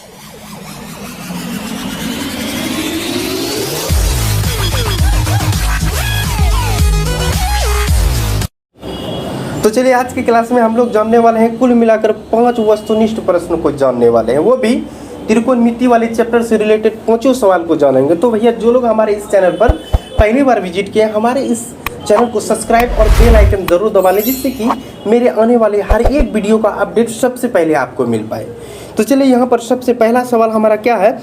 तो चलिए आज की क्लास में हम लोग जानने वाले हैं कुल मिलाकर 5 वस्तुनिष्ठ प्रश्न को जानने वाले हैं, वो भी त्रिकोणमिति वाले चैप्टर से रिलेटेड 5 सवाल को जानेंगे। तो भैया जो लोग हमारे इस चैनल पर पहली बार विजिट किए, हमारे इस चैनल को सब्सक्राइब और बेल आइकन जरूर दबा लें, जिससे कि मेरे आने वाले हर एक वीडियो का अपडेट सबसे पहले आपको मिल पाए। तो चलिए यहाँ पर सबसे पहला सवाल हमारा क्या है,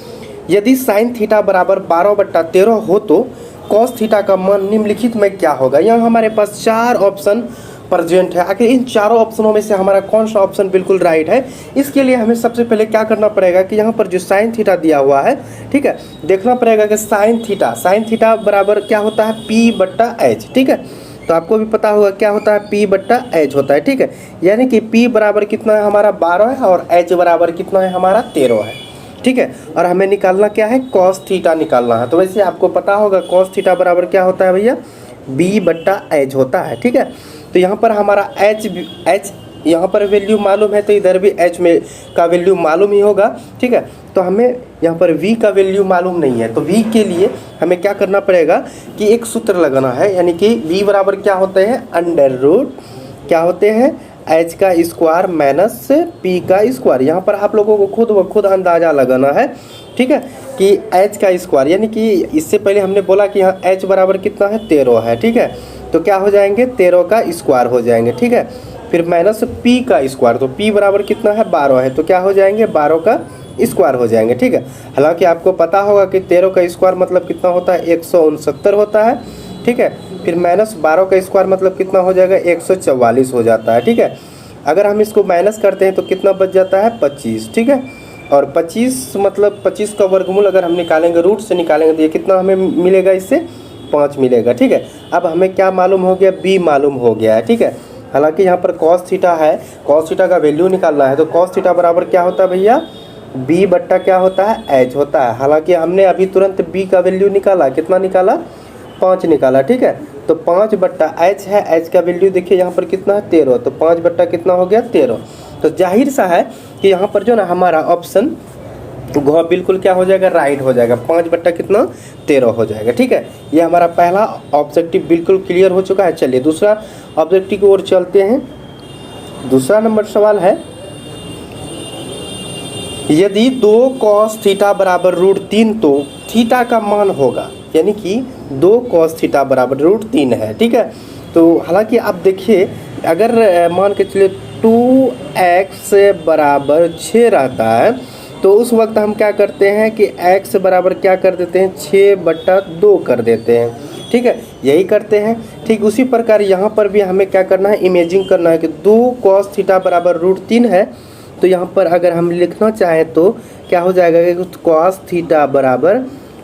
यदि साइन थीटा बराबर 12/13 हो तो कॉस थीटा का मान निम्नलिखित में क्या होगा। यहाँ हमारे पास 4 ऑप्शन प्रेजेंट है। आखिर इन चारों ऑप्शनों में से हमारा कौन सा ऑप्शन बिल्कुल राइट है, इसके लिए हमें सबसे पहले क्या करना पड़ेगा कि यहाँ पर जो साइन थीटा दिया हुआ है, ठीक है, देखना पड़ेगा कि साइन थीटा बराबर क्या होता है, P/H। ठीक है, तो आपको भी पता होगा क्या होता है, P/H होता है। ठीक है, यानी कि P बराबर कितना है हमारा 12 है और H बराबर कितना है हमारा 13 है। ठीक है, और हमें निकालना क्या है, कॉस थीटा निकालना है। तो वैसे आपको पता होगा कॉस थीटा बराबर क्या होता है भैया, B/H होता है। ठीक है, तो यहाँ पर हमारा H यहाँ पर वैल्यू मालूम है, तो इधर भी H में का वैल्यू मालूम ही होगा। ठीक है, तो हमें यहाँ पर V का वैल्यू मालूम नहीं है, तो V के लिए हमें क्या करना पड़ेगा कि एक सूत्र लगाना है, यानी कि V बराबर क्या होते हैं, √ क्या होते हैं, H का स्क्वायर माइनस P का स्क्वायर। यहाँ पर आप लोगों को खुद ब खुद अंदाज़ा लगाना है, ठीक है, कि H का स्क्वायर, यानी कि इससे पहले हमने बोला कि यहाँ H बराबर कितना है, 13 है। ठीक है, तो क्या हो जाएंगे, 13 का स्क्वायर हो जाएंगे। ठीक है, फिर माइनस P का स्क्वायर, तो P बराबर कितना है, 12 है, तो क्या हो जाएंगे, 12 का स्क्वायर हो जाएंगे। ठीक है, हालांकि आपको पता होगा कि 13 का स्क्वायर मतलब कितना होता है, 169 होता है। ठीक है, फिर माइनस 12 का स्क्वायर मतलब कितना हो जाएगा, 144 हो जाता है। ठीक है, अगर हम इसको माइनस करते हैं तो कितना बच जाता है, 25। ठीक है, और 25 मतलब 25 का वर्गमूल अगर हम निकालेंगे, रूट से निकालेंगे, तो ये कितना हमें मिलेगा, इससे 5 मिलेगा। ठीक है, अब हमें क्या मालूम हो गया, B मालूम हो गया है। ठीक है, हालांकि यहाँ पर कॉस थीटा है, कॉस थीटा का वैल्यू निकालना है, तो कॉस थीटा बराबर क्या होता है भैया, B बट्टा क्या होता है, H होता है। हालांकि हमने अभी तुरंत B का वैल्यू निकाला, कितना निकाला, 5 निकाला। ठीक है, तो 5/H है, H का वैल्यू देखिए यहाँ पर कितना है, 13, तो 5 बट्टा कितना हो गया, 13। तो जाहिर सा है कि यहाँ पर जो ना हमारा ऑप्शन घ बिल्कुल क्या हो जाएगा, राइट हो जाएगा, 5/13 हो जाएगा। ठीक है, ये हमारा पहला ऑब्जेक्टिव बिल्कुल क्लियर हो चुका है। चलिए दूसरा ऑब्जेक्टिव की ओर चलते हैं। दूसरा नंबर सवाल है, यदि 2 cos थीटा बराबर √3 तो थीटा का मान होगा, यानी कि 2 cos थीटा बराबर √3 है। ठीक है, तो हालांकि आप देखिए, अगर मान के चलिए 2x बराबर 6 रहता है, तो उस वक्त हम क्या करते हैं कि x बराबर क्या कर देते हैं, 6/2 कर देते हैं। ठीक है, यही करते हैं। ठीक उसी प्रकार यहाँ पर भी हमें क्या करना है, इमेजिंग करना है कि 2 cos थीटा बराबर √3 है, तो यहाँ पर अगर हम लिखना चाहें तो क्या हो जाएगा कि cos थीटा बराबर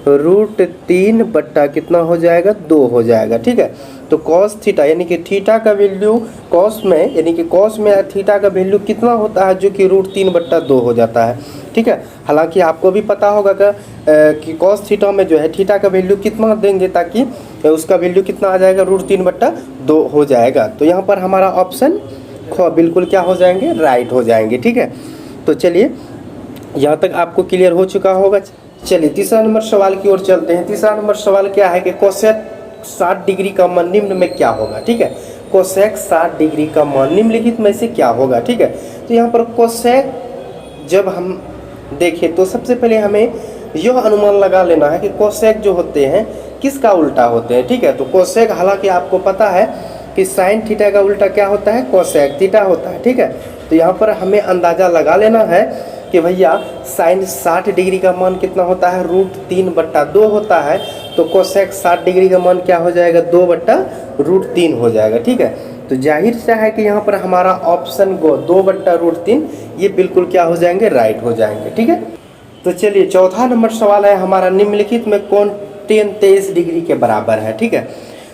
√3 बट्टा कितना हो जाएगा, 2 हो जाएगा। ठीक है, तो cos थीटा यानी कि थीटा का वैल्यू cos में, यानी कि cos में थीटा का वैल्यू कितना होता है, जो कि √3/2 हो जाता है। ठीक है, हालांकि आपको भी पता होगा कि cos थीटा में जो है थीटा का वैल्यू कितना देंगे ताकि उसका वैल्यू कितना आ जाएगा, √3/2 हो जाएगा। तो यहाँ पर हमारा ऑप्शन ख बिल्कुल क्या हो जाएंगे, राइट हो जाएंगे। ठीक है, तो चलिए यहाँ तक आपको क्लियर हो चुका होगा। चलिए तीसरा नंबर सवाल की ओर चलते हैं। तीसरा नंबर सवाल क्या है कि कोसेक 60 डिग्री का मान निम्न में क्या होगा। ठीक है, कोसेक 60 डिग्री का मान निम्नलिखित में से क्या होगा। ठीक है, तो यहाँ पर कोसेक जब हम देखें तो सबसे पहले हमें यह अनुमान लगा लेना है कि कोसेक जो होते हैं किसका उल्टा होते हैं। ठीक है, तो कोसेक, हालांकि आपको पता है कि साइन थीटा का उल्टा क्या होता है, कोसेक थीटा होता है। ठीक है, तो यहाँ पर हमें अंदाज़ा लगा लेना है कि भैया साइन 60 डिग्री का मान कितना होता है, √3/2 होता है, तो कोसेक 60 डिग्री का मान क्या हो जाएगा, 2/√3 हो जाएगा। ठीक है, तो जाहिर सा है कि यहाँ पर हमारा ऑप्शन 2/√3 ये बिल्कुल क्या हो जाएंगे, राइट हो जाएंगे। ठीक है, तो चलिए चौथा नंबर सवाल है हमारा, निम्नलिखित में कौन tan 23 डिग्री के बराबर है। ठीक है,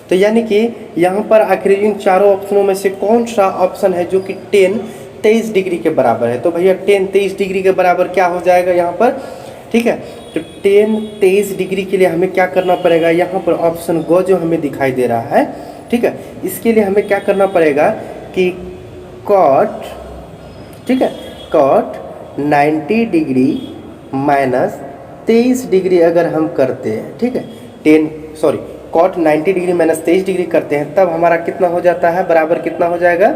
तो यानी कि यहाँ पर आखिर इन चारों ऑप्शनों में से कौन सा ऑप्शन है जो कि tan 23 डिग्री के बराबर है। तो भैया tan 23 डिग्री के बराबर क्या हो जाएगा यहाँ पर। ठीक है, तो tan 23 डिग्री के लिए हमें क्या करना पड़ेगा, यहाँ पर ऑप्शन ग जो हमें दिखाई दे रहा है, ठीक है, इसके लिए हमें क्या करना पड़ेगा कि cot, ठीक है, cot 90 डिग्री माइनस 23 डिग्री अगर हम करते हैं, ठीक है, कॉट 90 डिग्री माइनस 23 डिग्री करते हैं, तब हमारा कितना हो जाता है, बराबर कितना हो जाएगा,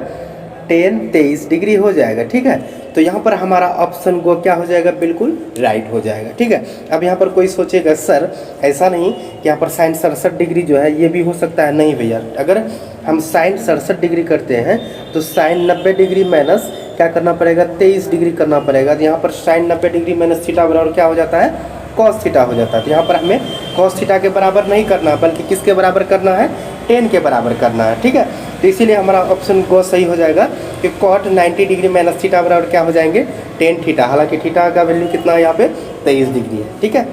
टेन 23 डिग्री हो जाएगा। ठीक है, तो यहाँ पर हमारा ऑप्शन गो क्या हो जाएगा, बिल्कुल राइट हो जाएगा। ठीक है, अब यहाँ पर कोई सोचेगा सर ऐसा नहीं कि यहाँ पर साइन 67 डिग्री जो है ये भी हो सकता है। नहीं भैया, अगर हम साइन 67 डिग्री करते हैं तो साइन 90 डिग्री माइनस क्या करना पड़ेगा, 23 डिग्री करना पड़ेगा। तो यहाँ पर साइन 90 डिग्री माइनस थीटा बराबर क्या हो जाता है, कॉस थीटा हो जाता है। तो यहाँ पर हमें कॉस थीटा के बराबर नहीं करना, बल्कि किसके बराबर करना है, टेन के बराबर करना है। ठीक है, तो इसीलिए हमारा ऑप्शन गो सही हो जाएगा कि कॉट 90 डिग्री माइनस थीटा बराबर क्या हो जाएंगे, टेन थीटा। हालांकि थीटा का वैल्यू कितना है यहाँ पे, 23 डिग्री है। ठीक है,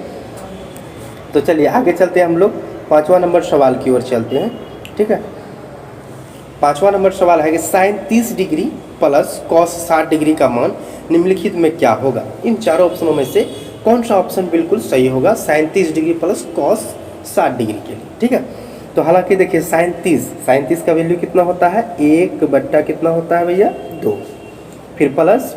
तो चलिए आगे चलते हैं, हम लोग 5वां नंबर सवाल की ओर चलते हैं। ठीक है, 5वां नंबर सवाल है कि sine 30 degree plus cos 60 degree का मान निम्नलिखित में क्या होगा। इन चारों ऑप्शनों में से कौन सा ऑप्शन बिल्कुल सही होगा sine 30 degree plus cos 60 degree के लिए। ठीक है, तो हालांकि देखिए साइन 30 का वैल्यू कितना होता है, 1 बट्टा कितना होता है भैया, 2, फिर प्लस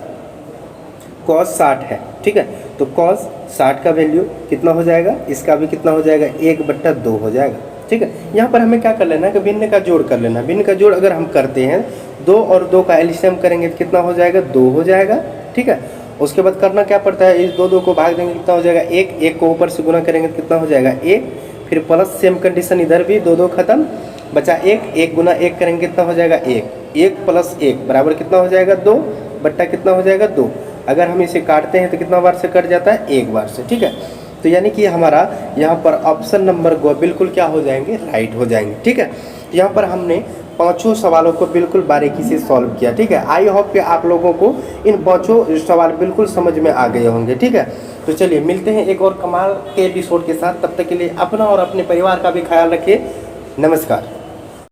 कॉस 60 है। ठीक है, तो कॉस 60 का वैल्यू कितना हो जाएगा, इसका भी कितना हो जाएगा, 1 बट्टा 2 हो जाएगा। ठीक है, यहाँ पर हमें क्या कर लेना है कि भिन्न का जोड़ कर लेना है। भिन्न का जोड़ अगर हम करते हैं, 2 और 2 का एलसीएम करेंगे तो कितना हो जाएगा, 2 हो जाएगा। ठीक है, उसके बाद करना क्या पड़ता है, इस 2 को भाग देंगे कितना हो जाएगा, 1 को ऊपर से गुना करेंगे तो कितना हो जाएगा, 1, फिर प्लस सेम कंडीशन इधर भी, 2 खत्म, बचा 1 गुना 1 करेंगे कितना हो जाएगा, 1 प्लस 1 बराबर कितना हो जाएगा, 2 बट्टा कितना हो जाएगा, 2। अगर हम इसे काटते हैं तो कितना बार से कट जाता है, 1 बार से। ठीक है, तो यानी कि हमारा यहाँ पर ऑप्शन नंबर गो बिल्कुल क्या हो जाएंगे, राइट हो जाएंगे। ठीक है, तो यहाँ पर हमने पांचों सवालों को बिल्कुल बारीकी से सॉल्व किया। ठीक है, आई होप कि आप लोगों को इन पांचों सवाल बिल्कुल समझ में आ गए होंगे। ठीक है, तो चलिए मिलते हैं एक और कमाल के एपिसोड के साथ। तब तक के लिए अपना और अपने परिवार का भी ख्याल रखिए। नमस्कार।